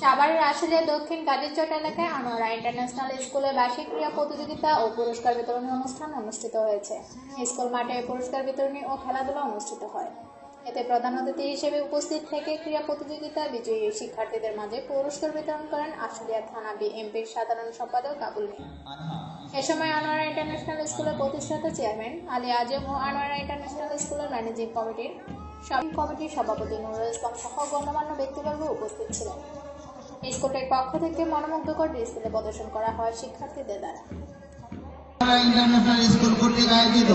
সাভারের আশুলিয়া দক্ষিণ গাজীরচট এলাকায় আনোয়ারা ইন্টারন্যাশনাল স্কুলের বার্ষিক ক্রীড়া প্রতিযোগিতা ও পুরস্কার বিতরণী অনুষ্ঠান অনুষ্ঠিত হয়েছে। স্কুল মাঠে পুরস্কার বিতরণী ও খেলাধুলা অনুষ্ঠিত হয়। এতে প্রধান অতিথি হিসেবে উপস্থিত থেকে ক্রীড়া প্রতিযোগিতা বিজয়ী শিক্ষার্থীদের মাঝে পুরস্কার বিতরণ করেন আশুলিয়া থানা বিএনপির সাধারণ সম্পাদক আবুল মিয়া। এ সময় আনোয়ারা ইন্টারন্যাশনাল স্কুলের প্রতিষ্ঠাতা চেয়ারম্যান আলী আজম ও আনোয়ারা ইন্টারন্যাশনাল স্কুলের ম্যানেজিং কমিটির সভাপতি নুরুল ইসলাম সহ গণ্যমান্য ব্যক্তিবর্গ উপস্থিত ছিলেন। স্কুলের পক্ষ থেকে মনোমুগ্ধকর ডিসপ্লে প্রদর্শন করা হয় শিক্ষার্থীদের দ্বারা। ইন্টারন্যাশনাল স্কুল কর্তৃক আয়োজিত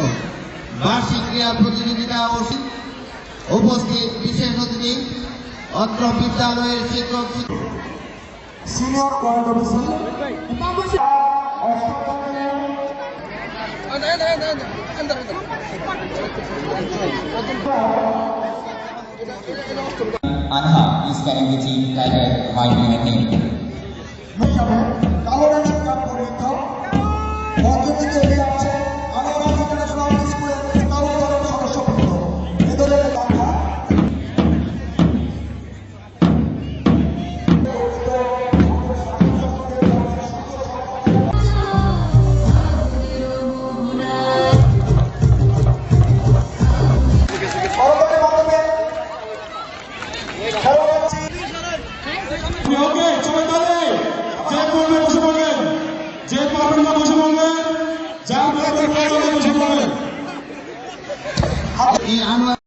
বার্ষিক ক্রীড়া প্রতিযোগিতা উপস্থিত বিশেষ অতিথি অত্র বিদ্যালয়ের শিক্ষক senior ward officer Anha is carrying the team tiger white and pink.